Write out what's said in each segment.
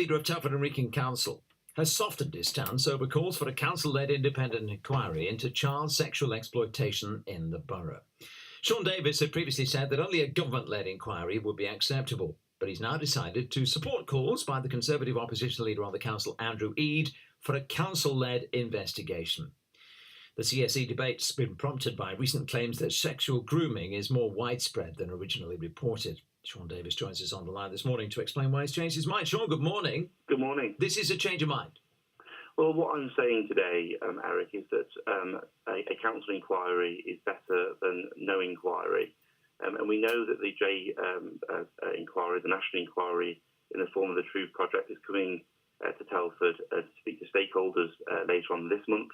Leader of Telford and Wrekin Council has softened his stance over calls for a council-led independent inquiry into child sexual exploitation in the borough. Shaun Davies had previously said that only a government-led inquiry would be acceptable, but he's now decided to support calls by the Conservative opposition leader on the council, Andrew Eade, for a council-led investigation. The CSE debate's been prompted by recent claims that sexual grooming is more widespread than originally reported. Shaun Davies joins us on the line this morning to explain why he's changed his mind. Shaun, good morning. Good morning. This is a change of mind. Well, what I'm saying today, Eric, is that a council inquiry is better than no inquiry. And we know that the inquiry, the national inquiry in the form of the Truth Project, is coming to Telford to speak to stakeholders later on this month,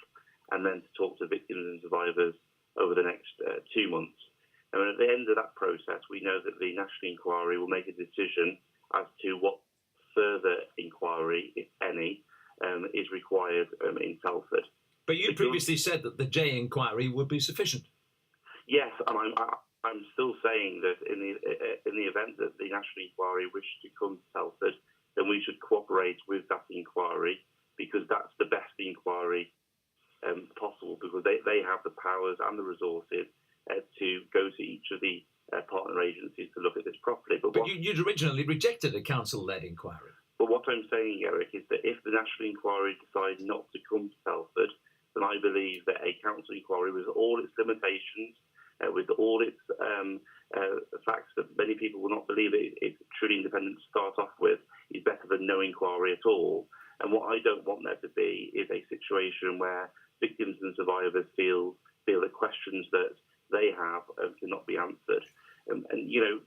and then to talk to victims and survivors over the next 2 months. And at the end of that process, we know that the national inquiry will make a decision as to what further inquiry, if any, is required in Telford. But you previously said that the J inquiry would be sufficient. Yes, and I'm still saying that in the event that the national inquiry wishes to come to Telford, then we should cooperate with that inquiry, because that's the best inquiry possible, because they have the powers and the resources to go to each of the partner agencies to look at this properly. But you'd originally rejected a council-led inquiry. But what I'm saying, Eric, is that if the national inquiry decides not to come to Telford, then I believe that a council inquiry, with all its limitations, with all its facts that many people will not believe it's truly independent to start off with, is better than no inquiry at all. And what I don't want there to be is a situation where victims and survivors feel that questions that they have cannot be answered. And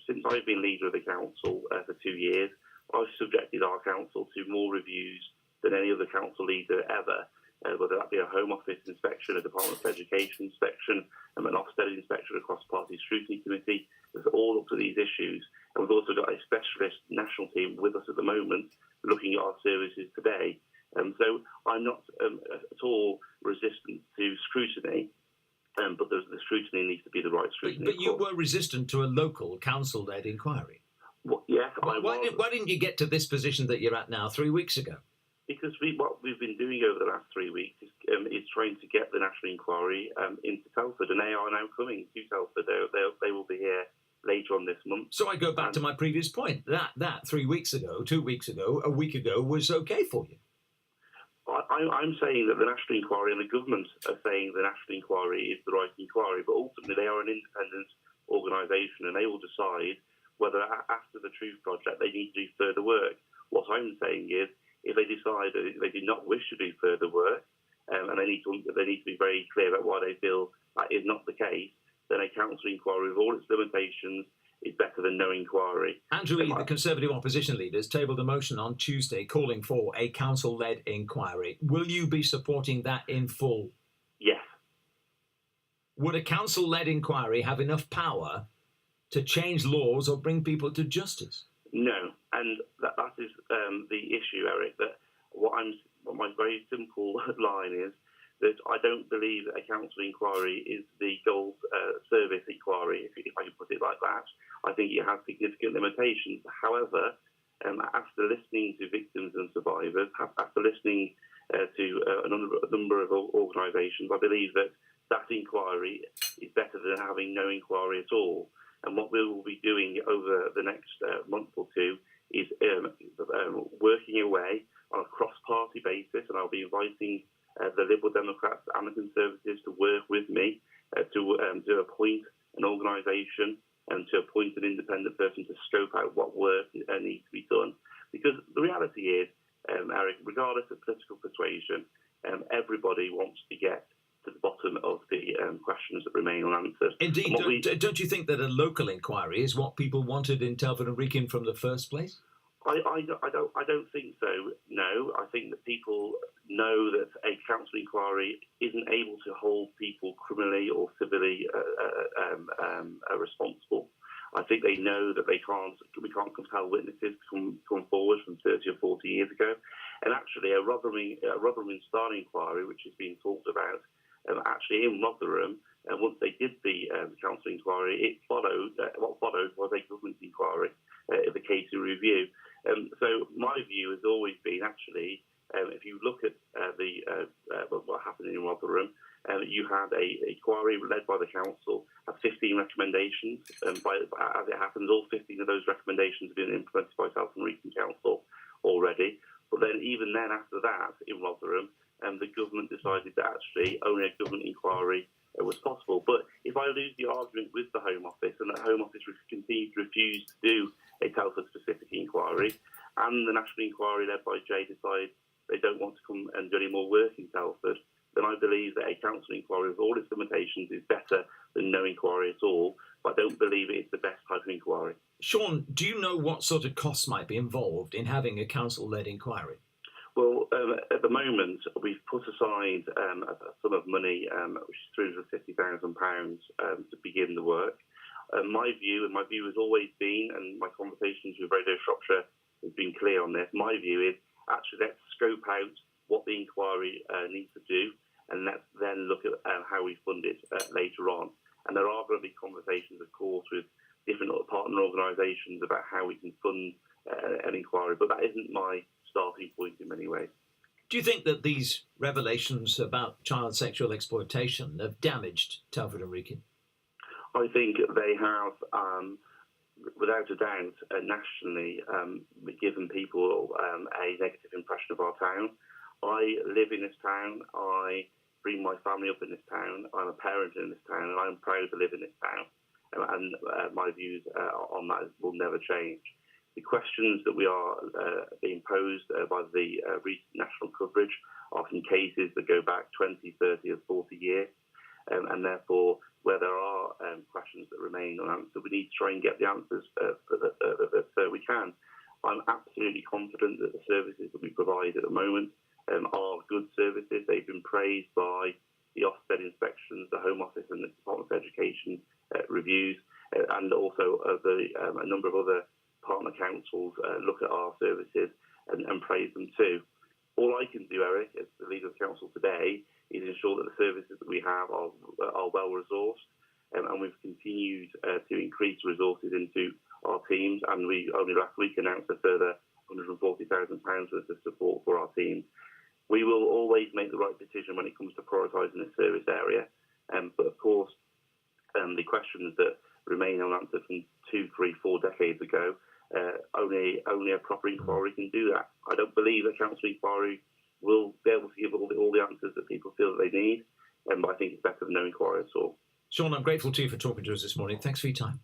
since I've been leader of the council for 2 years, I've subjected our council to more reviews than any other council leader ever, whether that be a Home Office inspection, a Department of Education inspection, an Ofsted inspection, a cross-party scrutiny committee. It's all up to these issues. And we've also got a specialist national team with us at the moment looking at our services today. So I'm not at all resistant to scrutiny, but the scrutiny needs to be the right scrutiny. But you were resistant to a local council-led inquiry. Well, yes, Why didn't you get to this position that you're at now 3 weeks ago? Because what we've been doing over the last 3 weeks is trying to get the national inquiry into Telford, and they are now coming to Telford. They will be here later on this month. So I go back to my previous point. That 3 weeks ago, 2 weeks ago, a week ago was okay for you. I'm saying that the national inquiry and the government are saying the national inquiry is the right inquiry, but ultimately they are an independent organisation, and they will decide whether after the Truth Project they need to do further work. What I'm saying is, if they decide that they do not wish to do further work, and they need to be very clear about why they feel that is not the case, then a council inquiry with all its limitations is better than no inquiry. Andrew Eade, the Conservative opposition leaders, tabled a motion on Tuesday calling for a council-led inquiry. Will you be supporting that in full? Yes. Would a council-led inquiry have enough power to change laws or bring people to justice? No, and that is the issue, Eric. That my very simple line is that I don't believe that a council inquiry is the gold service inquiry, if I can put it like that. I think it has significant limitations. However, after listening to victims and survivors, after listening to a number of organisations, I believe that inquiry is better than having no inquiry at all. And what we will be doing over the next month or two is working away on a cross-party basis, and I'll be inviting the Liberal Democrats and the Conservatives to work with me to appoint an organisation and to appoint an independent person to scope out what work needs to be done. Because the reality is, Eric, regardless of political persuasion, everybody wants to get to the bottom of the questions that remain unanswered. Indeed, don't you think that a local inquiry is what people wanted in Telford and Wrekin from the first place? I don't think so. No, I think that people know that a council inquiry isn't able to hold people criminally or civilly responsible. I think they know that we can't compel witnesses to come forward from 30 or 40 years ago. And actually, a Rotherham style inquiry, which is being talked about, actually in Rotherham, once they did the council inquiry, what followed was a government inquiry, the Cllr review. So my view has always been actually, if you look at what happened in Rotherham, you had a inquiry led by the council, had 15 recommendations, and as it happens, all 15 of those recommendations have been implemented by South and Wrekin Council already. But then even then after that, in Rotherham, the government decided that actually only a government inquiry was possible. But if I lose the argument with the Home Office and the Home Office continues to refuse to do a Telford-specific inquiry, and the National Inquiry led by Jay decides they don't want to come and do any more work in Telford, then I believe that a council inquiry with all its limitations is better than no inquiry at all, but I don't believe it is the best type of inquiry. Sean, do you know what sort of costs might be involved in having a council-led inquiry? Well, at the moment, we've put aside a sum of money, which is £350,000, to begin the work. My view has always been, and my conversations with Radio Shropshire have been clear on this, my view is actually let's scope out what the inquiry needs to do, and let's then look at how we fund it later on. And there are going to be conversations, of course, with different partner organisations about how we can fund an inquiry, but that isn't my starting point in many ways. Do you think that these revelations about child sexual exploitation have damaged Telford and Wrekin? I think they have, without a doubt, nationally given people a negative impression of our town. I live in this town. I bring my family up in this town. I'm a parent in this town, and I'm proud to live in this town. And my views on that will never change. The questions that we are being posed by the recent national coverage are from cases that go back 20, 30 or 40 years. And therefore, where there are questions that remain unanswered, we need to try and get the answers that we can. I'm absolutely confident that the services that we provide at the moment are good services. They've been praised by the Ofsted inspections, the Home Office and the Department of Education reviews, and also a number of other partner councils look at our services and praise them too. All I can do, Eric, as the leader of the council today, is ensure that the services that we have are well resourced, and we've continued to increase resources into our teams, and we only last week announced a further £140,000 worth of support for our teams. We will always make the right decision when it comes to prioritising this service area, but of course, the questions that remain unanswered from 2, 3, 4 decades ago, only a proper inquiry can do that. I don't believe a council inquiry will be able to give all the answers that people feel that they need, but I think it's better than no inquiry at all. Sean, I'm grateful to you for talking to us this morning. Thanks for your time.